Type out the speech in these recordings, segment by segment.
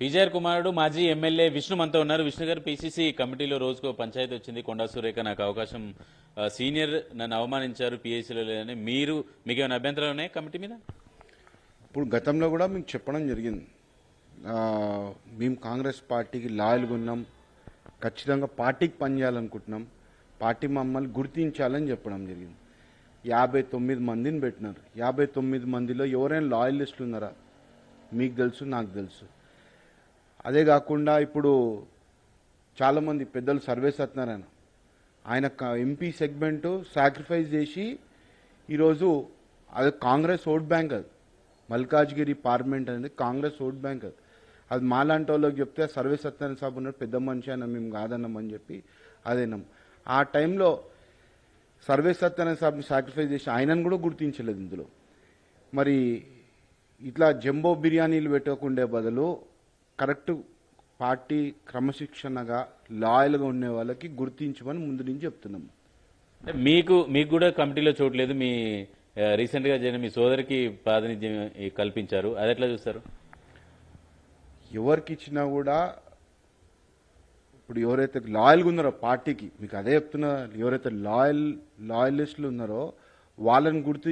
PGR కుమారుడు మాజీ MLA Vishnu మనతో ఉన్నారు. విష్ణు గారు, పీసీసీ కమిటీలో రోజుకో పంచాయతీ వచ్చింది. కొండా సురేఖ నాకు అవకాశం, సీనియర్ నన్ను అవమానించారు పిఐసీలో లేదని. మీకు ఏమైనా అభ్యంతరాలు ఉన్నాయి కమిటీ మీద? ఇప్పుడు గతంలో కూడా మీకు చెప్పడం జరిగింది. మేము కాంగ్రెస్ పార్టీకి లాయల్గా ఉన్నాం, ఖచ్చితంగా పార్టీకి పనిచేయాలనుకుంటున్నాం, పార్టీ మమ్మల్ని గుర్తించాలని చెప్పడం జరిగింది. 59 మందిని పెట్టినారు. 59 మందిలో ఎవరైనా లాయలిస్టులు ఉన్నారా? మీకు తెలుసు, నాకు తెలుసు. అదే కాకుండా ఇప్పుడు చాలామంది పెద్దలు సర్వే సత్యనారాయణ ఆయన ఎంపీ సెగ్మెంట్ సాక్రిఫైస్ చేసి ఈరోజు అది కాంగ్రెస్ ఓట్ బ్యాంక్. అది మల్కాజ్గిరి పార్లమెంట్ అనేది కాంగ్రెస్ ఓట్ బ్యాంక్. అది మాలాంటి వాళ్ళకి చెప్తే సర్వే సత్యనారాయణ సాబ్ ఉన్నాడు, పెద్ద మనిషి అయినా మేము కాదన్నామని చెప్పి అదేనాం. ఆ టైంలో సర్వే సత్యనారాయణ సాబ్ని సాక్రిఫైస్ చేసి ఆయనను కూడా గుర్తించలేదు ఇందులో. మరి ఇట్లా జంబో బిర్యానీలు పెట్టకుండే బదులు కరెక్ట్ పార్టీ క్రమశిక్షణగా లాయల్గా ఉండే వాళ్ళకి గుర్తించమని ముందు నుంచి చెప్తున్నాం. మీకు కూడా కమిటీలో చోటు లేదు. మీ రీసెంట్గా జరిగిన మీ సోదరికి ప్రాతినిధ్యం కల్పించారు, అది ఎట్లా చూస్తారు? ఎవరికి ఇచ్చినా కూడా ఇప్పుడు ఎవరైతే లాయల్గా ఉన్నారో పార్టీకి, మీకు అదే చెప్తున్నా, ఎవరైతే లాయలిస్టులు ఉన్నారో వాళ్ళని గుర్తు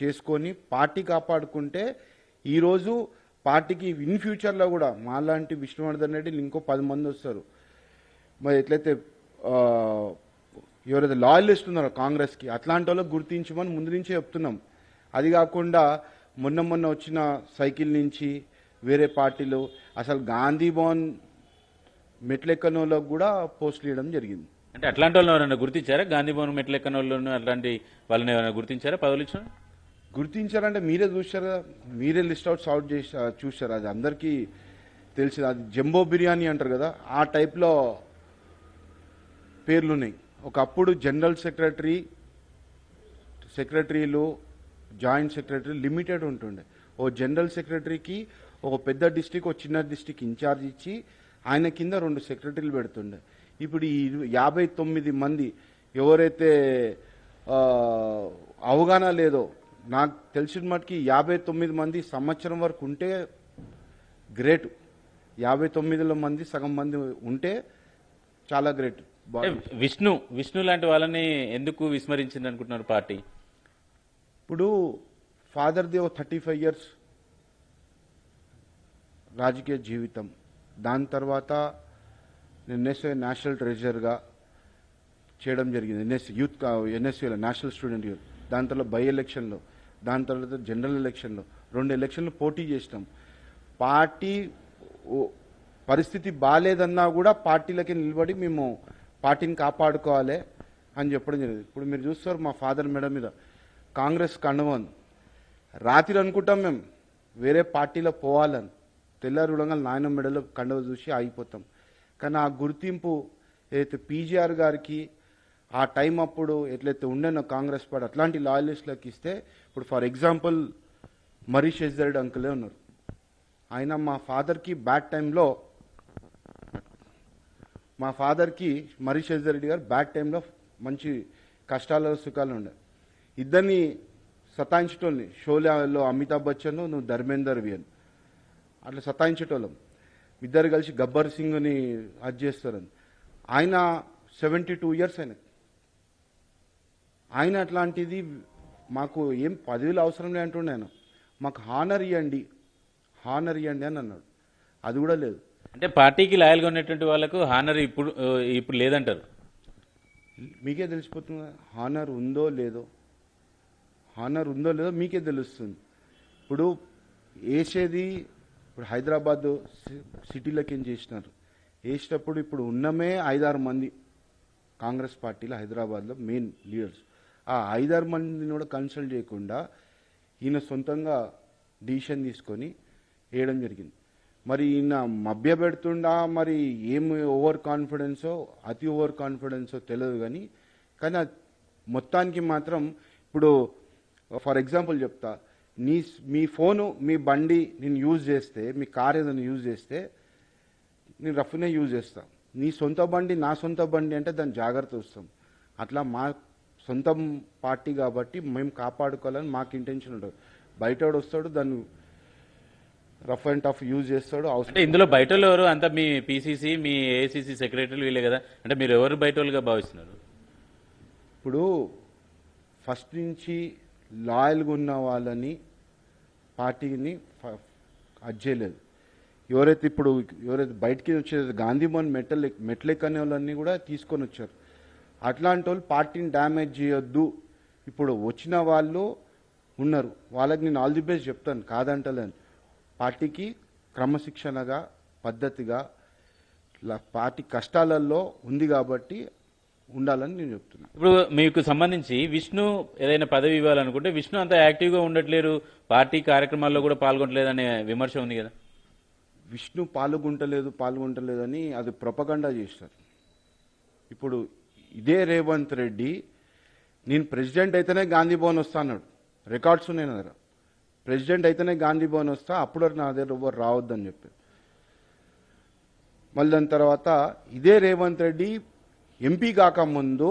చేసుకొని పార్టీ కాపాడుకుంటే ఈరోజు పార్టీకి ఇన్ ఫ్యూచర్లో కూడా మాలాంటి విష్ణువర్ధన్ రెడ్డి ఇంకో 10 మంది వస్తారు. మరి ఎట్లయితే ఎవరైతే లాయలిస్ట్ ఉన్నారో కాంగ్రెస్కి అట్లాంటి వాళ్ళకి గుర్తించమని ముందు నుంచే చెప్తున్నాం. అది కాకుండా మొన్న వచ్చిన సైకిల్ నుంచి వేరే పార్టీలు అసలు గాంధీ భవన్ మెట్లెక్కన వాళ్ళకు కూడా పోస్టులు ఇవ్వడం జరిగింది. అంటే అట్లాంటి వాళ్ళని ఎవరైనా గుర్తించారా? గాంధీ భవన్ మెట్లెక్కన వాళ్ళను అట్లాంటి వాళ్ళని ఎవరైనా గుర్తించారా? పదవులు ఇచ్చిన గుర్తించారంటే మీరే చూశారు కదా, మీరే లిస్ట్ అవుట్ చేసి చూశారు. అది అందరికీ తెలిసింది. అది జంబో బిర్యానీ అంటారు కదా, ఆ టైప్లో పేర్లు ఉన్నాయి. ఒకప్పుడు జనరల్ సెక్రటరీలు జాయింట్ సెక్రటరీ లిమిటెడ్ ఉంటుండే. ఓ జనరల్ సెక్రటరీకి ఒక పెద్ద డిస్టిక్, ఒక చిన్న డిస్టిక్ ఇన్ఛార్జ్ ఇచ్చి ఆయన కింద 2 సెక్రటరీలు పెడుతుండే. ఇప్పుడు ఈ 59 మంది ఎవరైతే అవగాహన లేదో, నాకు తెలిసిన మటుకి 59 మంది సంవత్సరం వరకు ఉంటే గ్రేట్. 59 మంది సగం మంది ఉంటే చాలా గ్రేట్. విష్ణు లాంటి వాళ్ళని ఎందుకు విస్మరించింది అనుకుంటున్నారు పార్టీ? ఇప్పుడు ఫాదర్ది 35 ఇయర్స్ రాజకీయ జీవితం, దాని తర్వాత నేను ఎన్ఎస్ఏ నేషనల్ ట్రెజరర్గా చేయడం జరిగింది. ఎన్ఎస్ఏలో నేషనల్ స్టూడెంట్ యూత్, దాని తర్వాత బై ఎలక్షన్లో, దాని తర్వాత జనరల్ ఎలక్షన్లో 2 ఎలక్షన్లు పోటీ చేసినాం. పార్టీ పరిస్థితి బాగాలేదన్నా కూడా పార్టీలకి నిలబడి మేము పార్టీని కాపాడుకోవాలి అని చెప్పడం జరిగింది. ఇప్పుడు మీరు చూస్తారు మా ఫాదర్ మెడ మీద కాంగ్రెస్ కండవన్, రాత్రి అనుకుంటాం మేము వేరే పార్టీలో పోవాలని, తెల్లారు ఉడంగా నాయన మెడలో కండవ చూసి ఆగిపోతాం. కానీ ఆ గుర్తింపు ఏదైతే పీజీఆర్ గారికి ఆ టైం అప్పుడు ఎట్లయితే ఉండేనో కాంగ్రెస్ పార్టీ అట్లాంటి లాయలిస్టులకు ఇస్తే, ఇప్పుడు ఫర్ ఎగ్జాంపుల్ మరీ షెజ్జర్డ్ అంకులే ఉన్నారు. ఆయన మా ఫాదర్కి బ్యాడ్ టైంలో, మా ఫాదర్కి మరీ షెజ్జర్ రెడ్డి గారు బ్యాడ్ టైంలో మంచి కష్టాలు సుఖాలు ఉండే. ఇద్దరిని సతాయించటోళ్ళని, షోలేలో అమితాబ్ బచ్చన్, నువ్వు ధర్మేందర్వి అని అట్లా సతాయించేటోళ్ళం. ఇద్దరు కలిసి గబ్బర్ సింగ్ని అది చేస్తారని. ఆయన 72 ఇయర్స్ ఆయన అట్లాంటిది మాకు ఏం పదవులు అవసరం లే అంటుండే. ఆయన మాకు హానర్ ఇవ్వండి అని అన్నాడు. అది కూడా లేదు. అంటే పార్టీకి లాయల్గా ఉన్నటువంటి వాళ్ళకు హానర్ ఇప్పుడు లేదంటారు. మీకే తెలిసిపోతుంది హానర్ ఉందో లేదో మీకే తెలుస్తుంది. ఇప్పుడు వేసేది ఇప్పుడు హైదరాబాద్ సిటీలోకి ఏం చేసినారు, వేసేటప్పుడు ఇప్పుడు ఉన్నమే 5-6 మంది కాంగ్రెస్ పార్టీలో హైదరాబాద్లో మెయిన్ లీడర్స్. ఆ 5-6 మందిని కూడా కన్సల్ట్ చేయకుండా ఈయన సొంతంగా డిసిషన్ తీసుకొని వేయడం జరిగింది. మరి ఈయన మభ్య పెడుతుండా, మరి ఏం ఓవర్ కాన్ఫిడెన్సో అతి ఓవర్ కాన్ఫిడెన్సో తెలియదు. కానీ మొత్తానికి మాత్రం ఇప్పుడు ఫర్ ఎగ్జాంపుల్ చెప్తా, మీ ఫోను, మీ బండి నేను యూజ్ చేస్తే, మీ కార్ ఏదైనా యూజ్ చేస్తే నేను రఫ్నే యూజ్ చేస్తాను. నీ సొంత బండి నా సొంత బండి అంటే దాన్ని జాగ్రత్త వస్తాం. అట్లా మా సొంత పార్టీ కాబట్టి మేము కాపాడుకోవాలని మాకు ఇంటెన్షన్ ఉంటుంది. బయటవాడు వస్తాడు, దాన్ని రఫ్ అండ్ టఫ్ యూజ్ చేస్తాడు అంటే అవసరం ఇందులో బయట వాళ్ళు ఎవరు అంతా మీ పీసీసీ మీ ఏఐసీసీ సెక్రటరీలు వీళ్ళే కదా, అంటే మీరు ఎవరు బయట వాళ్ళుగా భావిస్తున్నారు? ఇప్పుడు ఫస్ట్ నుంచి లాయల్గా ఉన్న వాళ్ళని పార్టీని అది చేయలేదు. ఎవరైతే బయటికి వచ్చేది గాంధీ భవన్ మెట్లెక్కనే వాళ్ళని కూడా తీసుకొని వచ్చారు. అట్లాంటి వాళ్ళు పార్టీని డ్యామేజ్ చేయొద్దు. ఇప్పుడు వచ్చిన వాళ్ళు ఉన్నారు, వాళ్ళకి నేను ఆల్ ది బెస్ట్ చెప్తాను, కాదంటలేను. పార్టీకి క్రమశిక్షణగా పద్ధతిగా పార్టీ కష్టాలలో ఉంది కాబట్టి ఉండాలని నేను చెప్తున్నాను. ఇప్పుడు మీకు సంబంధించి విష్ణు ఏదైనా పదవి ఇవ్వాలనుకుంటే విష్ణు అంత యాక్టివ్గా ఉండట్లేరు, పార్టీ కార్యక్రమాల్లో కూడా పాల్గొనట్లేదు అనే విమర్శ ఉంది కదా. విష్ణు పాల్గొంటలేదని అది ప్రొపగండా చేస్తారు. ఇప్పుడు ఇదే రేవంత్ రెడ్డి నేను ప్రెసిడెంట్ అయితేనే గాంధీ భవన్ వస్తా అన్నాడు. రికార్డ్స్ ఉన్నాయి నా దగ్గర. ప్రెసిడెంట్ అయితేనే గాంధీ భవన్ వస్తా, అప్పుడు నా దగ్గర ఎవరు రావద్దని చెప్పి. మళ్ళీ దాని తర్వాత ఇదే రేవంత్ రెడ్డి ఎంపీ కాకముందు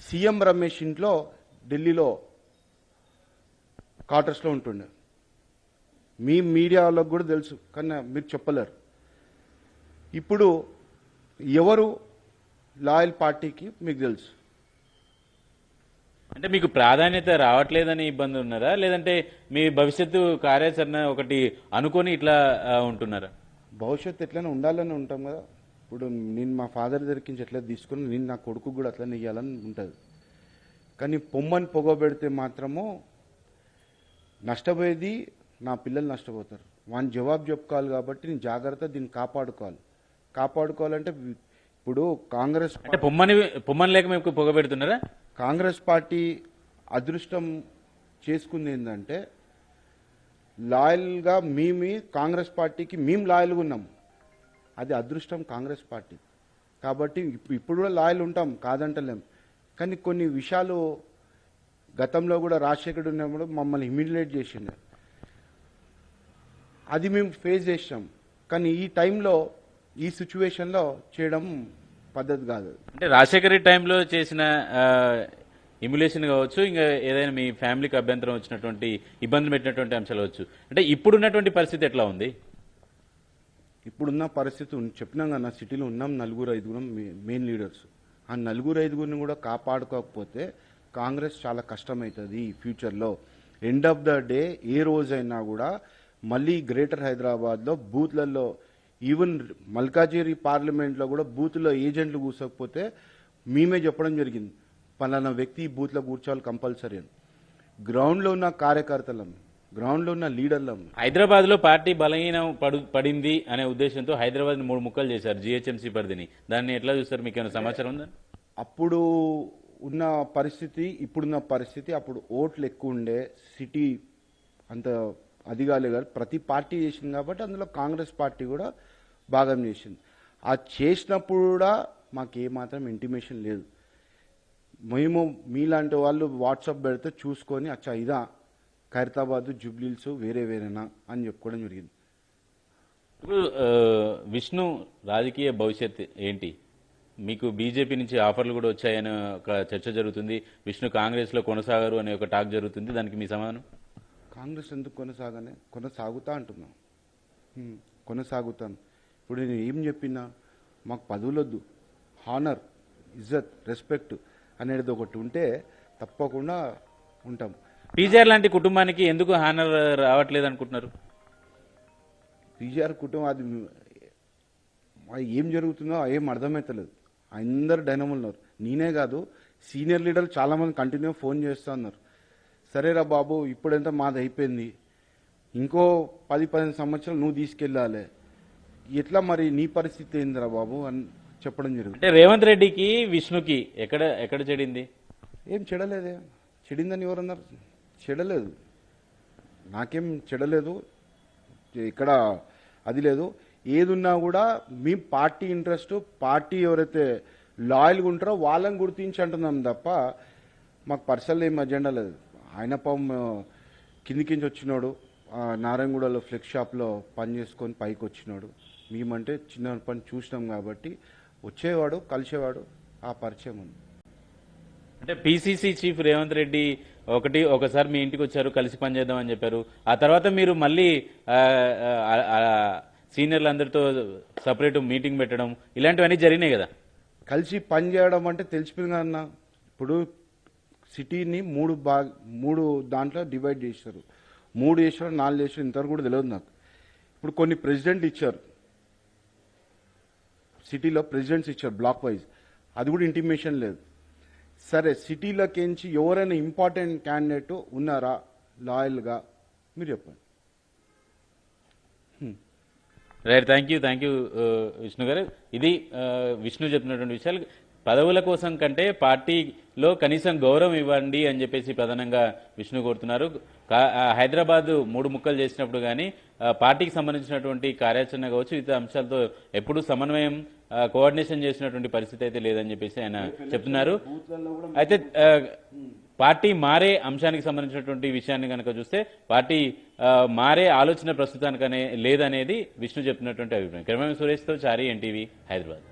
సీఎం రమేష్ ఇంట్లో ఢిల్లీలో క్వార్టర్స్లో ఉంటుండే. మీ మీడియా వాళ్ళకు కూడా తెలుసు, కానీ మీరు చెప్పలేరు. ఇప్పుడు ఎవరు లాయల్ పార్టీకి మీకు తెలుసు. అంటే మీకు ప్రాధాన్యత రావట్లేదని ఇబ్బంది ఉన్నారా, లేదంటే మీ భవిష్యత్తు కార్యాచరణ ఒకటి అనుకొని ఇట్లా ఉంటున్నారా? భవిష్యత్తు ఎట్లయినా ఉండాలని ఉంటాం కదా. ఇప్పుడు నేను మా ఫాదర్ దగ్గరికి నుంచి ఎట్లా తీసుకుని నేను నా కొడుకు కూడా అట్లనే ఇవ్వాలని ఉంటుంది. కానీ పొమ్మని పొగబెడితే మాత్రము నష్టపోయేది నా పిల్లలు నష్టపోతారు. వాని జవాబు చెప్పుకోవాలి కాబట్టి నేను జాగ్రత్త దీన్ని కాపాడుకోవాలంటే ఇప్పుడు కాంగ్రెస్ అంటే పొమ్మని లేక మీకు పొగబెడుతున్నారా? కాంగ్రెస్ పార్టీ అదృష్టం చేసుకుంది ఏంటంటే లాయల్గా కాంగ్రెస్ పార్టీకి మేము లాయల్గా ఉన్నాం. అది అదృష్టం కాంగ్రెస్ పార్టీ కాబట్టి ఇప్పుడు కూడా లాయల్ ఉంటాం, కాదంటలేం. కానీ కొన్ని విషయాలు గతంలో కూడా రాజశేఖర్ ఉన్నప్పుడు మమ్మల్ని హ్యూమిలియేట్ చేసిండే, అది మేము ఫేస్ చేసాం. కానీ ఈ టైంలో ఈ సిచ్యువేషన్లో చేయడం పద్ధతి కాదు. అంటే రాజశేఖర్ రెడ్డి టైంలో చేసిన ఇమ్యులేషన్ కావచ్చు, ఇంకా ఏదైనా మీ ఫ్యామిలీకి అభ్యంతరం వచ్చినటువంటి ఇబ్బందులు పెట్టినటువంటి అంశాలు కావచ్చు, అంటే ఇప్పుడున్నటువంటి పరిస్థితి ఎట్లా ఉంది? ఇప్పుడున్న పరిస్థితి చెప్పినాం కదా, సిటీలో ఉన్నాం 4-5 మెయిన్ లీడర్స్. ఆ 4-5 కూడా కాపాడుకోకపోతే కాంగ్రెస్ చాలా కష్టమవుతుంది ఫ్యూచర్లో. ఎండ్ ఆఫ్ ద డే ఏ రోజైనా కూడా మళ్ళీ గ్రేటర్ హైదరాబాద్లో బూత్లలో, ఈవెన్ మల్కాజిగిరి పార్లమెంట్లో కూడా బూత్లో ఏజెంట్లు కూర్చోకపోతే మేమే చెప్పడం జరిగింది, పలానా వ్యక్తి బూత్లో కూర్చోవాలి కంపల్సరీ అని. గ్రౌండ్లో ఉన్న కార్యకర్తలం, గ్రౌండ్లో ఉన్న లీడర్లం. హైదరాబాద్లో పార్టీ బలహీనం పడింది అనే ఉద్దేశంతో హైదరాబాద్ 3 ముక్కలు చేశారు జిహెచ్ఎంసీ పరిధిని. దాన్ని ఎట్లా చూస్తారు? మీకు ఏమైనా సమాచారం ఉందా? అప్పుడు ఉన్న పరిస్థితి ఇప్పుడున్న పరిస్థితి, అప్పుడు ఓట్లు ఎక్కువ ఉండే, సిటీ అంత అదిగాలే కాదు, ప్రతి పార్టీ చేసింది కాబట్టి అందులో కాంగ్రెస్ పార్టీ కూడా భాగం చేసింది. ఆ చేసినప్పుడు కూడా మాకు ఏమాత్రం ఇంటిమేషన్ లేదు. మేము మీలాంటి వాళ్ళు వాట్సాప్ పెడితే చూసుకొని అచ్చా ఇదా ఖైరతాబాద్ జూబ్లీహిల్స్ వేరేనా అని చెప్పుకోవడం జరిగింది. ఇప్పుడు విష్ణు రాజకీయ భవిష్యత్ ఏంటి? మీకు బీజేపీ నుంచి ఆఫర్లు కూడా వచ్చాయని ఒక చర్చ జరుగుతుంది. విష్ణు కాంగ్రెస్లో కొనసాగరు అనే ఒక టాక్ జరుగుతుంది. దానికి మీ సమాధానం? కాంగ్రెస్ ఎందుకు కొనసాగుతా అంటున్నాం, కొనసాగుతాను. ఇప్పుడు నేను ఏం చెప్పినా మాకు పదవులొద్దు, హానర్, ఇజ్జత్, రెస్పెక్ట్ అనేది ఒకటి ఉంటే తప్పకుండా ఉంటాం. పీజీఆర్ లాంటి కుటుంబానికి ఎందుకు హానర్ రావట్లేదు అనుకుంటున్నారు? పీజీఆర్ కుటుంబం అది ఏం జరుగుతుందో ఏం అర్థమవుతలేదు. అందరు డైనమోలు ఉన్నారు, నేనే కాదు సీనియర్ లీడర్లు చాలామంది కంటిన్యూ ఫోన్ చేస్తూ ఉన్నారు. సరేరా బాబు ఇప్పుడంతా మాది అయిపోయింది, ఇంకో 10-15 సంవత్సరాలు నువ్వు తీసుకెళ్ళాలి, ఎట్లా మరి నీ పరిస్థితి ఏందిరా బాబు అని చెప్పడం జరుగుతుంది. అంటే రేవంత్ రెడ్డికి విష్ణుకి ఎక్కడ చెడింది? ఏం చెడలేదే. చెడిందని ఎవరన్నారు? చెడలేదు, నాకేం చెడలేదు, ఇక్కడ అది లేదు. ఏదున్నా కూడా మీ పార్టీ ఇంట్రెస్ట్, పార్టీ ఎవరైతే లాయల్గా ఉంటారో వాళ్ళని గుర్తించి అంటున్నాం తప్ప మాకు పర్సనల్ ఏం అజెండా లేదు. ఆయన పాపం కిందికించి వచ్చినాడు, నారాయణగూడలో ఫ్లెక్స్ షాప్లో పని చేసుకొని పైకి వచ్చినాడు. మేమంటే చిన్న పని చూసినాం కాబట్టి వచ్చేవాడు, కలిసేవాడు, ఆ పరిచయం ఉంది. అంటే పీసీసీ చీఫ్ రేవంత్ రెడ్డి ఒకసారి మీ ఇంటికి వచ్చారు, కలిసి పనిచేద్దాం అని చెప్పారు. ఆ తర్వాత మీరు మళ్ళీ సీనియర్లందరితో సపరేట్ మీటింగ్ పెట్టడం ఇలాంటివన్నీ జరిగినాయి కదా. కలిసి పని చేయడం అంటే తెలిసిపోయింది కదన్నా. ఇప్పుడు సిటీని మూడు దాంట్లో డివైడ్ చేశారు. 3 చేశారు, 4 చేశారు, ఇంతవరకు కూడా తెలియదు నాకు. ఇప్పుడు కొన్ని ప్రెసిడెంట్ ఇచ్చారు, సిటీలో ప్రెసిడెంట్స్ ఇచ్చారు బ్లాక్ వైజ్, అది కూడా ఇంటిమేషన్ లేదు. సరే, సిటీలోకించి ఎవరైనా ఇంపార్టెంట్ క్యాండిడేట్ ఉన్నారా లాయల్గా మీరు చెప్పండి. రైట్, థ్యాంక్ యూ విష్ణు గారు. ఇది విష్ణు చెప్పినటువంటి విషయాలు. పదవుల కోసం కంటే పార్టీలో కనీసం గౌరవం ఇవ్వండి అని చెప్పేసి ప్రధానంగా విష్ణు కోరుతున్నారు. హైదరాబాద్ 3 ముక్కలు చేసినప్పుడు కానీ పార్టీకి సంబంధించినటువంటి కార్యాచరణ కావచ్చు, ఇతర అంశాలతో ఎప్పుడు సమన్వయం కోఆర్డినేషన్ చేసినటువంటి పరిస్థితి అయితే లేదని చెప్పేసి ఆయన చెప్తున్నారు. అయితే పార్టీ మారే అంశానికి సంబంధించినటువంటి విషయాన్ని కనుక చూస్తే పార్టీ మారే ఆలోచన ప్రస్తుతానికనే లేదనేది విష్ణు చెప్తున్నటువంటి అభిప్రాయం. కెమెరామెన్ సురేష్తో చారి, ఎన్టీవీ, హైదరాబాద్.